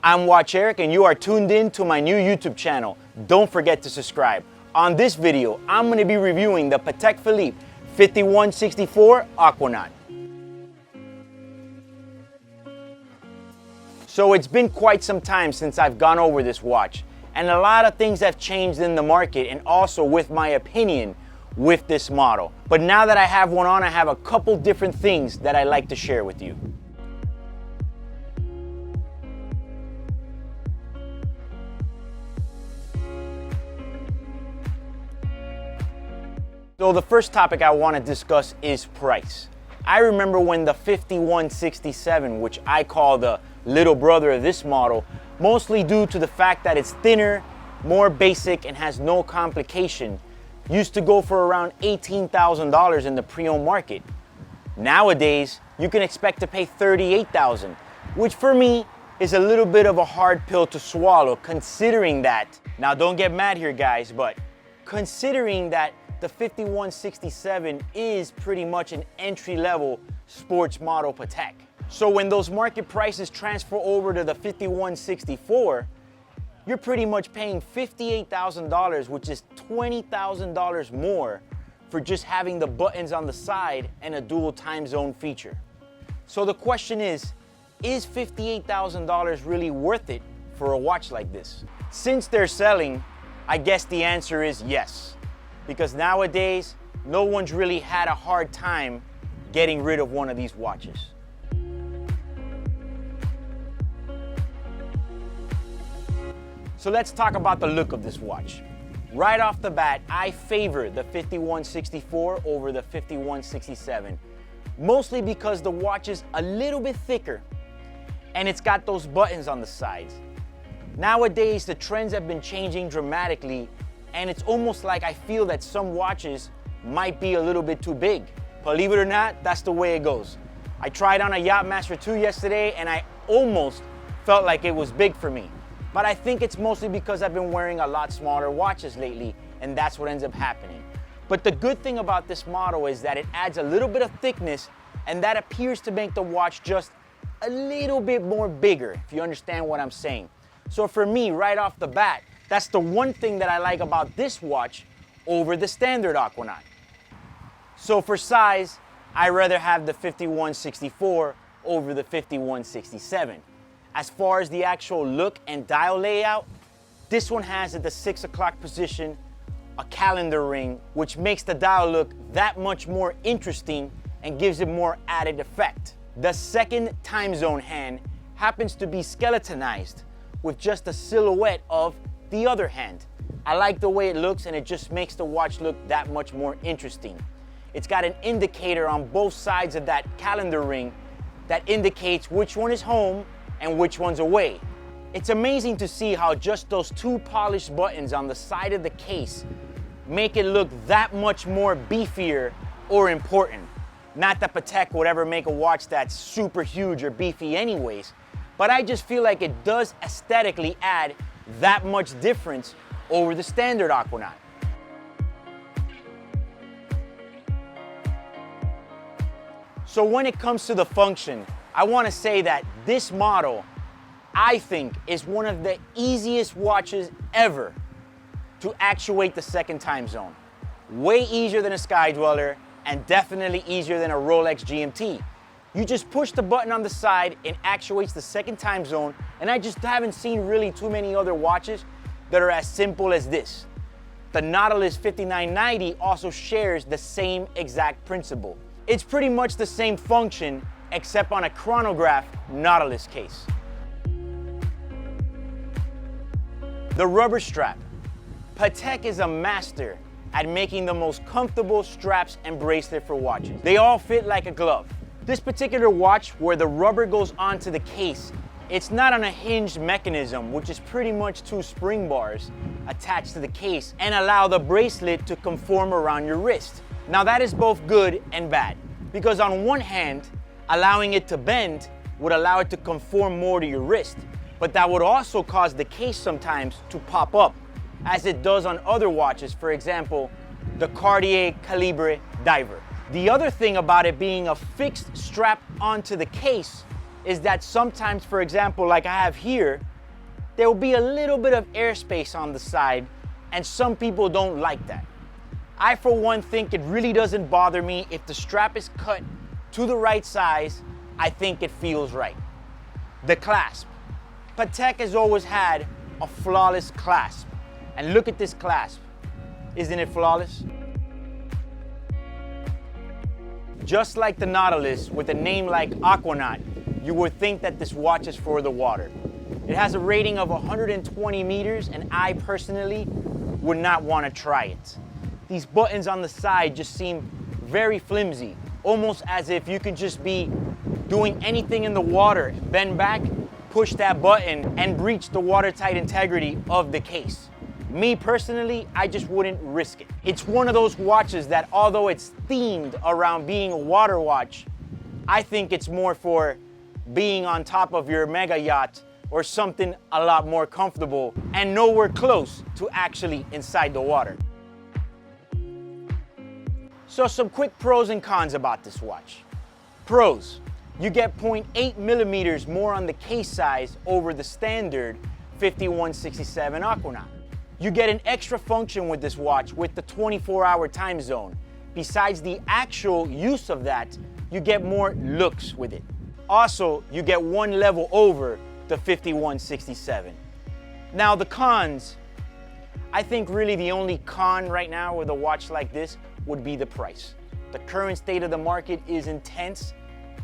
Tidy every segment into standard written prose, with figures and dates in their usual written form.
I'm Watch Eric and you are tuned in to my new YouTube channel. Don't forget to subscribe. On this video, I'm going to be reviewing the Patek Philippe 5164 Aquanaut. So it's been quite some time since I've gone over this watch, and a lot of things have changed in the market and also with my opinion with this model. But now that I have one on, I have a couple different things that I like to share with you. So the first topic I want to discuss is price. I remember when the 5167, which I call the little brother of this model, mostly due to the fact that it's thinner, more basic, and has no complication, used to go for around $18,000 in the pre-owned market. Nowadays, you can expect to pay $38,000, which for me is a little bit of a hard pill to swallow considering that, now don't get mad here guys, but considering that the 5167 is pretty much an entry-level sports model Patek. So when those market prices transfer over to the 5164, you're pretty much paying $58,000, which is $20,000 more for just having the buttons on the side and a dual time zone feature. So the question is $58,000 really worth it for a watch like this? Since they're selling, I guess the answer is yes. Because nowadays, no one's really had a hard time getting rid of one of these watches. So let's talk about the look of this watch. Right off the bat, I favor the 5164 over the 5167, mostly because the watch is a little bit thicker and it's got those buttons on the sides. Nowadays, the trends have been changing dramatically, and it's almost like I feel that some watches might be a little bit too big. Believe it or not, that's the way it goes. I tried on a Yachtmaster 2 yesterday and I almost felt like it was big for me. But I think it's mostly because I've been wearing a lot smaller watches lately, and that's what ends up happening. But the good thing about this model is that it adds a little bit of thickness, and that appears to make the watch just a little bit more bigger, if you understand what I'm saying. So for me, right off the bat, that's the one thing that I like about this watch over the standard Aquanaut. So for size, I'd rather have the 5164 over the 5167. As far as the actual look and dial layout, this one has at the 6 o'clock position a calendar ring, which makes the dial look that much more interesting and gives it more added effect. The second time zone hand happens to be skeletonized with just a silhouette of the other hand. I like the way it looks, and it just makes the watch look that much more interesting. It's got an indicator on both sides of that calendar ring that indicates which one is home and which one's away. It's amazing to see how just those two polished buttons on the side of the case make it look that much more beefier or important. Not that Patek would ever make a watch that's super huge or beefy anyways, but I just feel like it does aesthetically add that much difference over the standard Aquanaut. So when it comes to the function, I want to say that this model, I think, is one of the easiest watches ever to actuate the second time zone. Way easier than a Sky Dweller, and definitely easier than a Rolex GMT. You just push the button on the side and actuates the second time zone, and I just haven't seen really too many other watches that are as simple as this. The Nautilus 5990 also shares the same exact principle. It's pretty much the same function, except on a chronograph Nautilus case. The rubber strap. Patek is a master at making the most comfortable straps and bracelet for watches. They all fit like a glove. This particular watch, where the rubber goes onto the case, it's not on a hinged mechanism, which is pretty much two spring bars attached to the case and allow the bracelet to conform around your wrist. Now that is both good and bad, because on one hand, allowing it to bend would allow it to conform more to your wrist, but that would also cause the case sometimes to pop up, as it does on other watches, for example, the Cartier Calibre Diver. The other thing about it being a fixed strap onto the case is that sometimes, for example, like I have here, there will be a little bit of airspace on the side, and some people don't like that. I, for one, think it really doesn't bother me if the strap is cut to the right size. I think it feels right. The clasp. Patek has always had a flawless clasp. And look at this clasp. Isn't it flawless? Just like the Nautilus, with a name like Aquanaut, you would think that this watch is for the water. It has a rating of 120 meters, and I personally would not want to try it. These buttons on the side just seem very flimsy, almost as if you can just be doing anything in the water, bend back, push that button, and breach the watertight integrity of the case. Me personally, I just wouldn't risk it. It's one of those watches that, although it's themed around being a water watch, I think it's more for being on top of your mega yacht or something a lot more comfortable and nowhere close to actually inside the water. So some quick pros and cons about this watch. Pros, you get 0.8 millimeters more on the case size over the standard 5167 Aquanaut. You get an extra function with this watch with the 24-hour time zone. Besides the actual use of that, you get more looks with it. Also, you get one level over the 5167. Now the cons, I think really the only con right now with a watch like this would be the price. The current state of the market is intense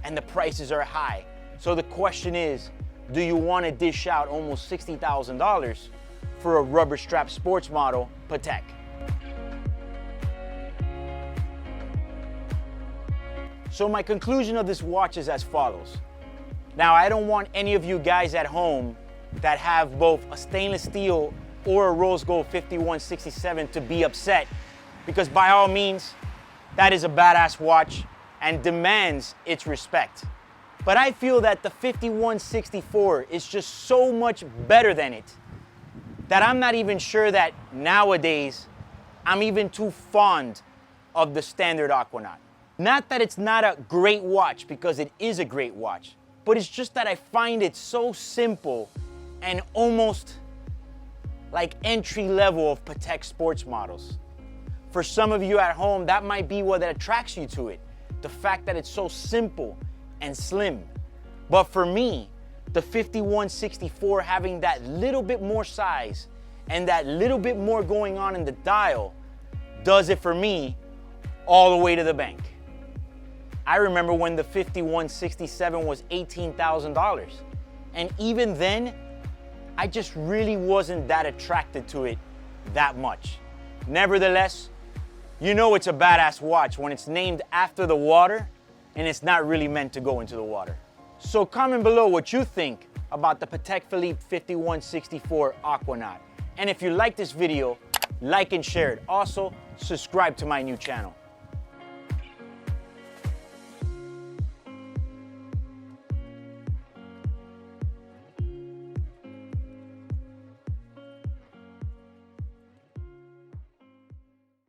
and the prices are high. So the question is, do you want to dish out almost $60,000 for a rubber strap sports model Patek? So my conclusion of this watch is as follows. Now, I don't want any of you guys at home that have both a stainless steel or a rose gold 5167 to be upset, because by all means, that is a badass watch and demands its respect. But I feel that the 5164 is just so much better than it that I'm not even sure that nowadays I'm even too fond of the standard Aquanaut. Not that it's not a great watch, because it is a great watch, but it's just that I find it so simple and almost like entry level of Patek sports models. For some of you at home, that might be what attracts you to it, the fact that it's so simple and slim. But for me, the 5164 having that little bit more size and that little bit more going on in the dial does it for me all the way to the bank. I remember when the 5167 was $18,000, and even then, I just really wasn't that attracted to it that much. Nevertheless, you know it's a badass watch when it's named after the water and it's not really meant to go into the water. So comment below what you think about the Patek Philippe 5164 Aquanaut. And if you like this video, like and share it. Also, subscribe to my new channel.